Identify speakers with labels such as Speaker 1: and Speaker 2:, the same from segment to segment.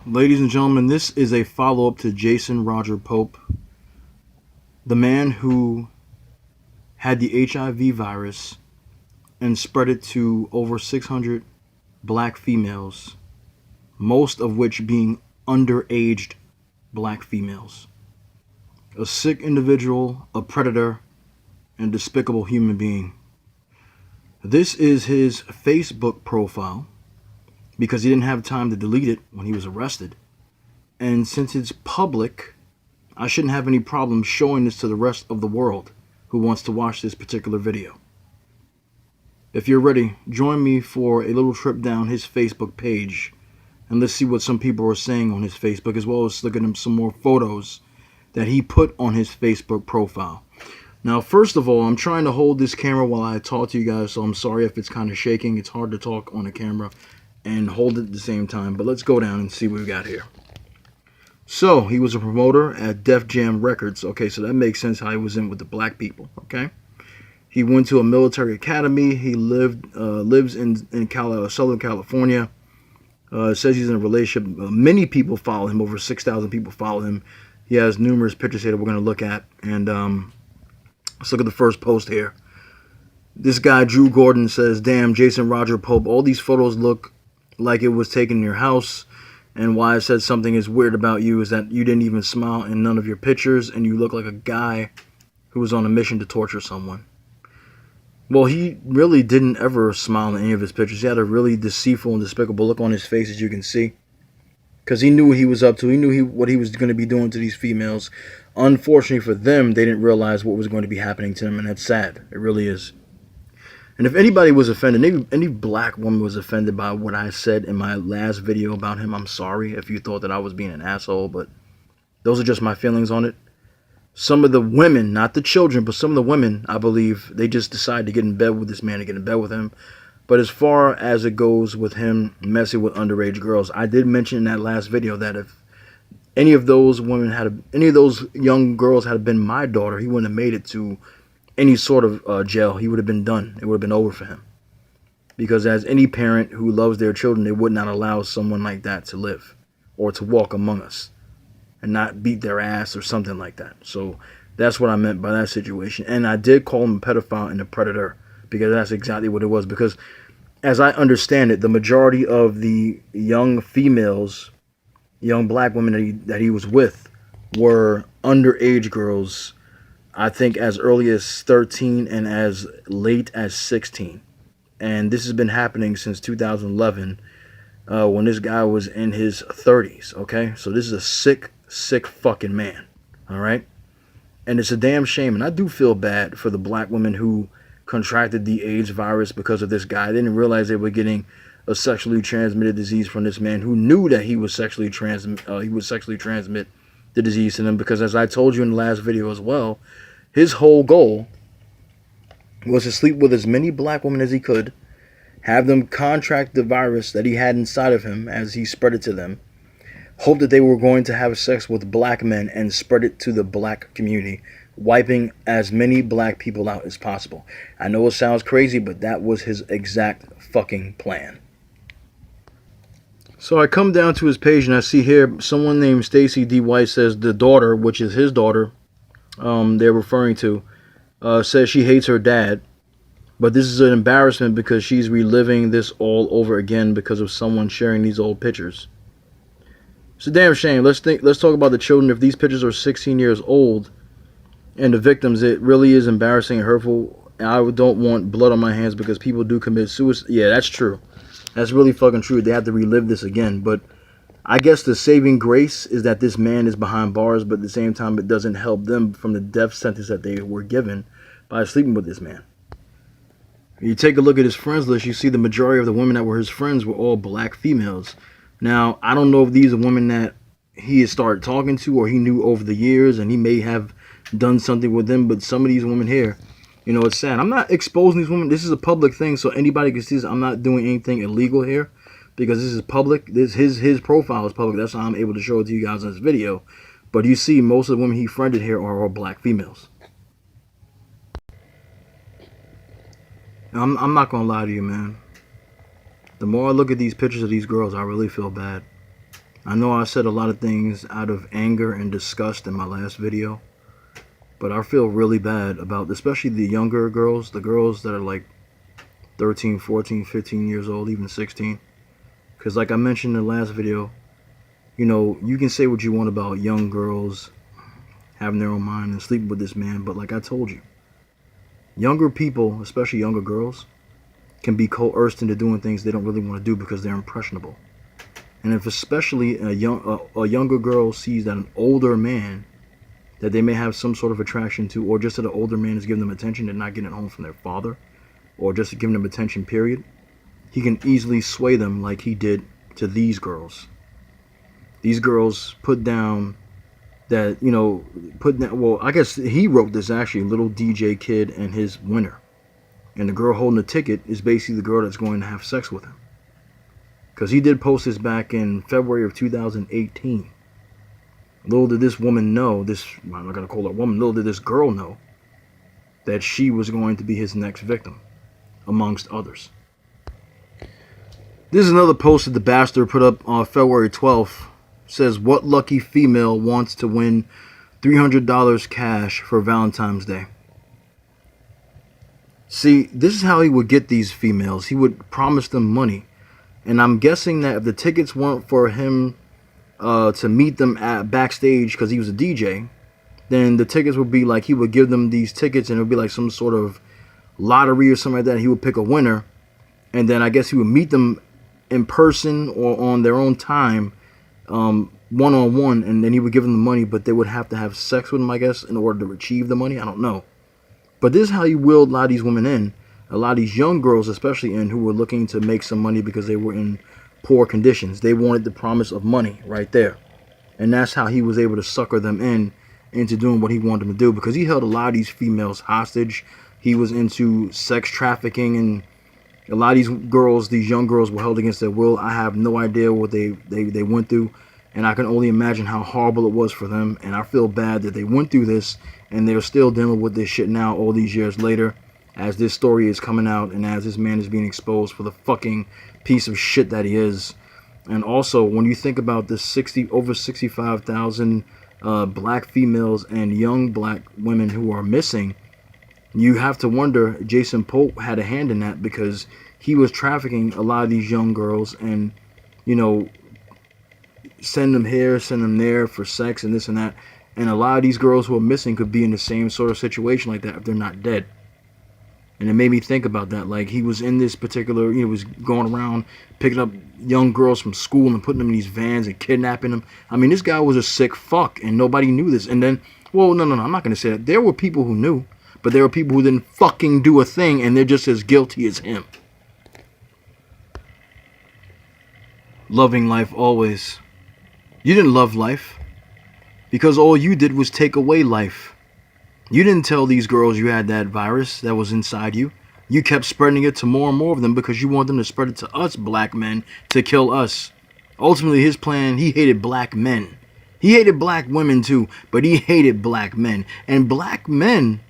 Speaker 1: Ladies and gentlemen, this is a follow-up to Jason Roger Pope, the man who had the HIV virus and spread it to over 600 black females, most of which being underaged black females. A sick individual, a predator, and a despicable human being. This is his Facebook profile because he didn't have time to delete it when he was arrested. And since it's public, I shouldn't have any problem showing this to the rest of the world who wants to watch this particular video. If you're ready, join me for a little trip down his Facebook page and let's see what some people are saying on his Facebook, as well as look at some more photos that he put on his Facebook profile. Now, first of all, I'm trying to hold this camera while I talk to you guys, so I'm sorry if it's kind of shaking. It's hard to talk on a camera and hold it at the same time, but let's go down and see what we got here. So, he was a promoter at Def Jam Records. Okay, so that makes sense how he was in with the black people, okay? He went to a military academy. He lives in Southern California. Says he's in a relationship. Many people follow him. Over 6,000 people follow him. He has numerous pictures here that we're going to look at. And let's look at the first post here. This guy, Drew Gordon, says, "Damn, Jason Roger Pope, all these photos look like it was taken in your house. And why I said something is weird about you is that you didn't even smile in none of your pictures, and you look like a guy who was on a mission to torture someone." Well, he really didn't ever smile in any of his pictures. He had a really deceitful and despicable look on his face, as you can see, because he knew what he was up to. He knew what he was going to be doing to these females. Unfortunately for them, they didn't realize what was going to be happening to them, and that's sad. It really is. And if anybody was offended, any black woman was offended by what I said in my last video about him, I'm sorry if you thought that I was being an asshole, but those are just my feelings on it. Some of the women, not the children, but some of the women, I believe, they just decided to get in bed with this man, to get in bed with him. But as far as it goes with him messing with underage girls, I did mention in that last video that if any of those young girls had been my daughter, he wouldn't have made it to any sort of jail. He would have been done. It would have been over for him. Because as any parent who loves their children, they would not allow someone like that to live or to walk among us and not beat their ass or something like that. So that's what I meant by that situation. And I did call him a pedophile and a predator because that's exactly what it was. Because as I understand it, the majority of the young females, young black women that he was with were underage girls, I think as early as 13 and as late as 16. And this has been happening since 2011 when this guy was in his 30s, okay? So this is a sick fucking man, all right? And it's a damn shame, and I do feel bad for the black women who contracted the AIDS virus because of this guy. They didn't realize they were getting a sexually transmitted disease from this man who knew that he would sexually transmit the disease to them, because as I told you in the last video as well, his whole goal was to sleep with as many black women as he could, have them contract the virus that he had inside of him as he spread it to them, hope that they were going to have sex with black men and spread it to the black community, wiping as many black people out as possible. I know it sounds crazy, but that was his exact fucking plan. So I come down to his page and I see here someone named Stacy D. White says the daughter, which is his daughter, they're referring to, says she hates her dad. But this is an embarrassment because she's reliving this all over again because of someone sharing these old pictures. It's a damn shame. Let's talk about the children. If these pictures are 16 years old and the victims, it really is embarrassing and hurtful. I don't want blood on my hands because people do commit suicide. Yeah, that's true. That's really fucking true. They have to relive this again. But I guess the saving grace is that this man is behind bars, but at the same time, it doesn't help them from the death sentence that they were given by sleeping with this man. You take a look at his friends list, you see the majority of the women that were his friends were all black females. Now, I don't know if these are women that he had started talking to or he knew over the years and he may have done something with them, but some of these women here, you know, it's sad. I'm not exposing these women. This is a public thing, so anybody can see this. I'm not doing anything illegal here because this is public. His profile is public. That's how I'm able to show it to you guys in this video. But you see, most of the women he friended here are all black females. I'm not gonna lie to you, man. The more I look at these pictures of these girls, I really feel bad. I know I said a lot of things out of anger and disgust in my last video, but I feel really bad about especially the younger girls, the girls that are like 13, 14, 15 years old, even 16. Because like I mentioned in the last video, you know, you can say what you want about young girls having their own mind and sleeping with this man, but like I told you, younger people, especially younger girls, can be coerced into doing things they don't really want to do because they're impressionable. And if especially a younger girl sees that an older man that they may have some sort of attraction to, or just that an older man is giving them attention and not getting it home from their father, or just giving them attention, period, he can easily sway them like he did to these girls. These girls put down that, you know, well, I guess he wrote this actually, Little DJ Kid and his winner. And the girl holding the ticket is basically the girl that's going to have sex with him. Because he did post this back in February of 2018. Little did this woman know, I'm not going to call her a woman, little did this girl know that she was going to be his next victim, amongst others. This is another post that the bastard put up on February 12th. Says, what lucky female wants to win $300 cash for Valentine's Day? See, this is how he would get these females. He would promise them money. And I'm guessing that if the tickets weren't for him to meet them at backstage because he was a DJ, then the tickets would be like he would give them these tickets and it would be like some sort of lottery or something like that. He would pick a winner. And then I guess he would meet them in person or on their own time, one-on-one, and then he would give them the money, but they would have to have sex with him, I guess, in order to achieve the money. I don't know. But this is how he willed a lot of these women in, a lot of these young girls especially in, who were looking to make some money because they were in poor conditions. They wanted the promise of money right there. And that's how he was able to sucker them into doing what he wanted them to do, because he held a lot of these females hostage. He was into sex trafficking, and a lot of these girls, these young girls, were held against their will. I have no idea what they went through, and I can only imagine how horrible it was for them. And I feel bad that they went through this, and they're still dealing with this shit now, all these years later, as this story is coming out, and as this man is being exposed for the fucking piece of shit that he is. And also, when you think about the over 65,000 black females and young black women who are missing, you have to wonder, Jason Pope had a hand in that, because he was trafficking a lot of these young girls and, you know, send them here, send them there for sex and this and that. And a lot of these girls who are missing could be in the same sort of situation like that if they're not dead. And it made me think about that. Like, he was in this particular, you know, was going around picking up young girls from school and putting them in these vans and kidnapping them. I mean, this guy was a sick fuck, and nobody knew this. And then, well, no, I'm not going to say that. There were people who knew, but there were people who didn't fucking do a thing, and they're just as guilty as him. Loving life always. You didn't love life, because all you did was take away life. You didn't tell these girls you had that virus that was inside you. You kept spreading it to more and more of them because you want them to spread it to us black men to kill us. Ultimately, his plan, he hated black men. He hated black women too, but he hated black men. And black men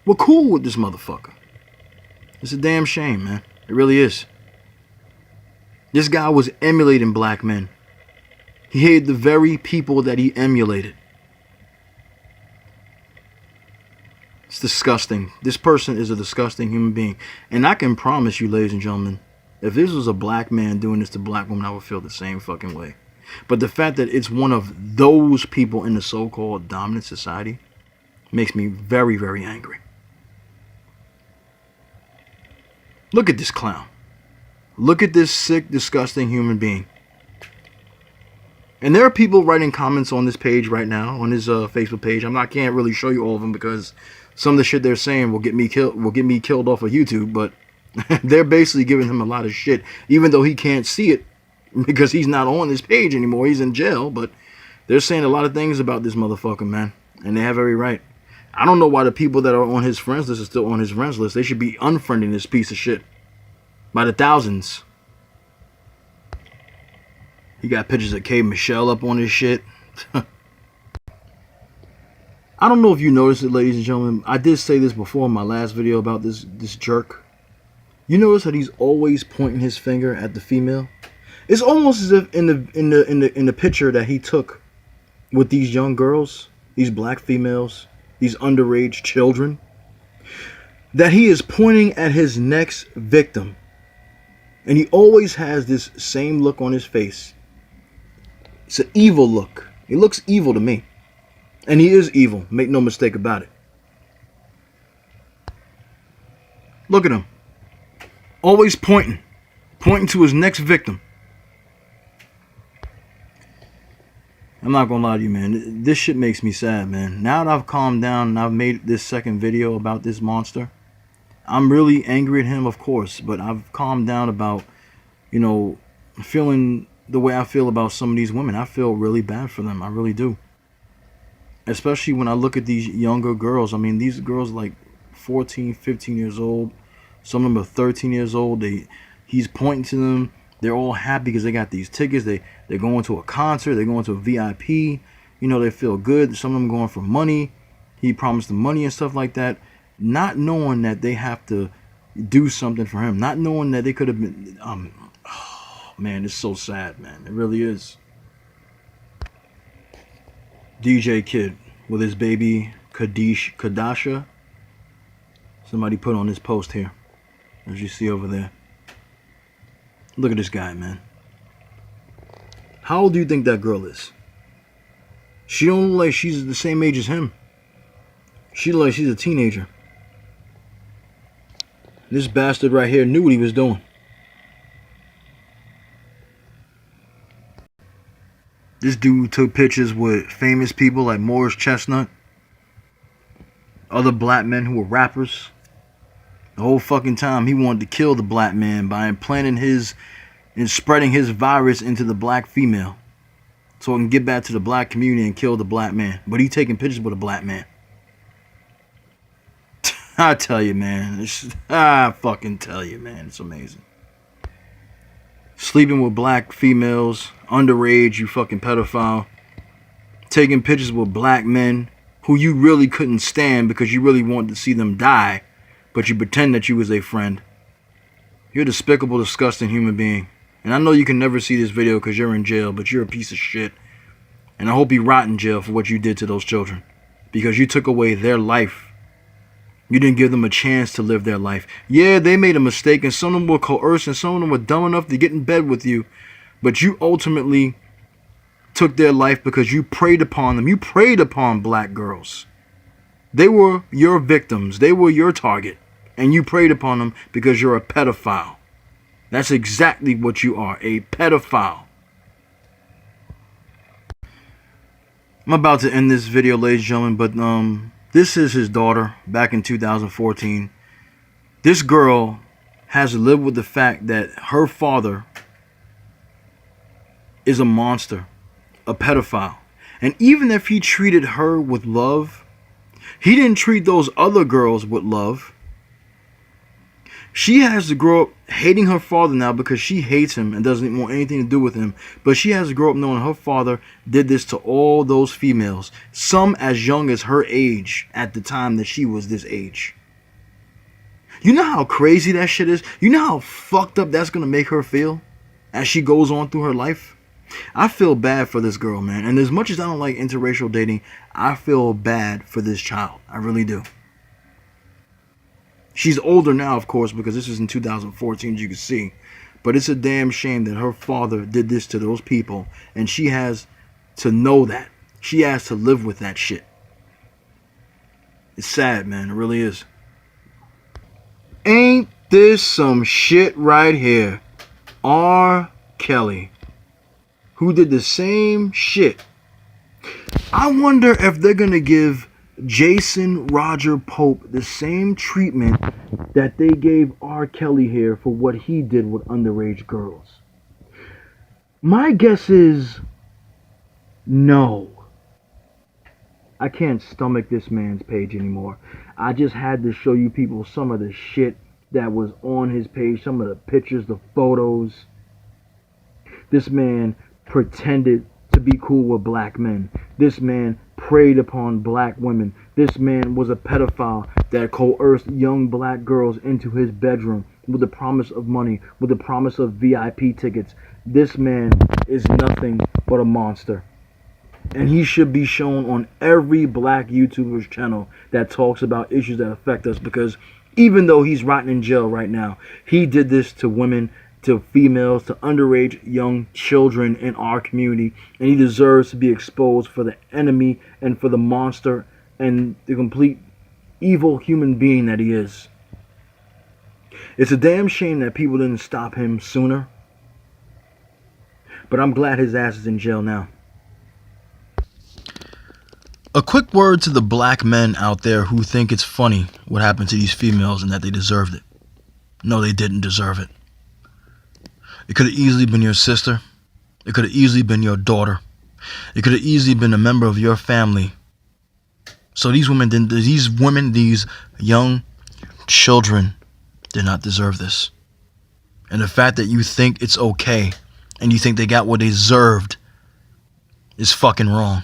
Speaker 1: were cool with this motherfucker. It's a damn shame, man. It really is. This guy was emulating black men. He hated the very people that he emulated. It's disgusting. This person is a disgusting human being. And I can promise you, ladies and gentlemen, if this was a black man doing this to black women, I would feel the same fucking way. But the fact that it's one of those people in the so-called dominant society makes me very, very angry. Look at this clown. Look at this sick, disgusting human being. And there are people writing comments on this page right now, on his Facebook page. Can't really show you all of them because some of the shit they're saying will get me killed off of YouTube. But they're basically giving him a lot of shit, even though he can't see it because he's not on this page anymore. He's in jail. But they're saying a lot of things about this motherfucker, man, and they have every right. I don't know why the people that are on his friends list are still on his friends list. They should be unfriending this piece of shit by the thousands. He got pictures of K. Michelle up on his shit. I don't know if you noticed it, ladies and gentlemen. I did say this before in my last video about this jerk. You notice that he's always pointing his finger at the female? It's almost as if in the picture that he took with these young girls, these black females, these underage children, that he is pointing at his next victim. And he always has this same look on his face. It's an evil look. He looks evil to me. And he is evil. Make no mistake about it. Look at him. Always pointing. Pointing to his next victim. I'm not gonna lie to you, man. This shit makes me sad, man. Now that I've calmed down and I've made this second video about this monster, I'm really angry at him, of course, but I've calmed down about, feeling the way I feel about some of these women. I feel really bad for them. I really do. Especially when I look at these younger girls. I mean, these girls like 14, 15 years old. Some of them are 13 years old. He's pointing to them. They're all happy because they got these tickets. They're going to a concert. They're going to a VIP. They feel good. Some of them going for money. He promised them money and stuff like that. Not knowing that they have to do something for him. Not knowing that they could have been... oh, man, it's so sad, man. It really is. DJ Kid with his baby Kadasha. Somebody put on this post here, as you see over there. Look at this guy, man. How old do you think that girl is? She don't look like she's the same age as him. She look like she's a teenager. This bastard right here knew what he was doing. This dude took pictures with famous people like Morris Chestnut, other black men who were rappers. The whole fucking time he wanted to kill the black man by implanting and spreading his virus into the black female, so it can get back to the black community and kill the black man. But he taking pictures with a black man. I tell you, man. I fucking tell you, man. It's amazing. Sleeping with black females, underage, you fucking pedophile. Taking pictures with black men who you really couldn't stand because you really wanted to see them die, but you pretend that you was a friend. You're a despicable, disgusting human being. And I know you can never see this video because you're in jail, but you're a piece of shit. And I hope you rot in jail for what you did to those children. Because you took away their life. You didn't give them a chance to live their life. Yeah, they made a mistake, and some of them were coerced, and some of them were dumb enough to get in bed with you. But you ultimately took their life because you preyed upon them. You preyed upon black girls. They were your victims. They were your target. And you preyed upon them because you're a pedophile. That's exactly what you are, a pedophile. I'm about to end this video, ladies and gentlemen, but this is his daughter back in 2014. This girl has to live with the fact that her father is a monster, a pedophile. And even if he treated her with love, he didn't treat those other girls with love. She has to grow up hating her father now because she hates him and doesn't want anything to do with him. But she has to grow up knowing her father did this to all those females. Some as young as her age at the time that she was this age. You know how crazy that shit is? You know how fucked up that's going to make her feel as she goes on through her life? I feel bad for this girl, man. And as much as I don't like interracial dating, I feel bad for this child. I really do. She's older now, of course, because this was in 2014, as you can see. But it's a damn shame that her father did this to those people. And she has to know that. She has to live with that shit. It's sad, man. It really is. Ain't this some shit right here? R. Kelly, who did the same shit. I wonder if they're going to give Jason Roger Pope the same treatment that they gave R. Kelly here for what he did with underage girls. My guess is no. I can't stomach this man's page anymore. I just had to show you people some of the shit that was on his page, some of the pictures, the photos. This man pretended to be cool with black men. This man preyed upon black women. This man was a pedophile that coerced young black girls into his bedroom with the promise of money, with the promise of VIP tickets. This man is nothing but a monster. And he should be shown on every black YouTuber's channel that talks about issues that affect us, because even though he's rotting in jail right now, he did this to women, to females, to underage young children in our community, and he deserves to be exposed for the enemy and for the monster and the complete evil human being that he is. It's a damn shame that people didn't stop him sooner, but I'm glad his ass is in jail now. A quick word to the black men out there who think it's funny what happened to these females and that they deserved it. No, they didn't deserve it. It could have easily been your sister. It could have easily been your daughter. It could have easily been a member of your family. So these young children did not deserve this. And the fact that you think it's okay and you think they got what they deserved is fucking wrong.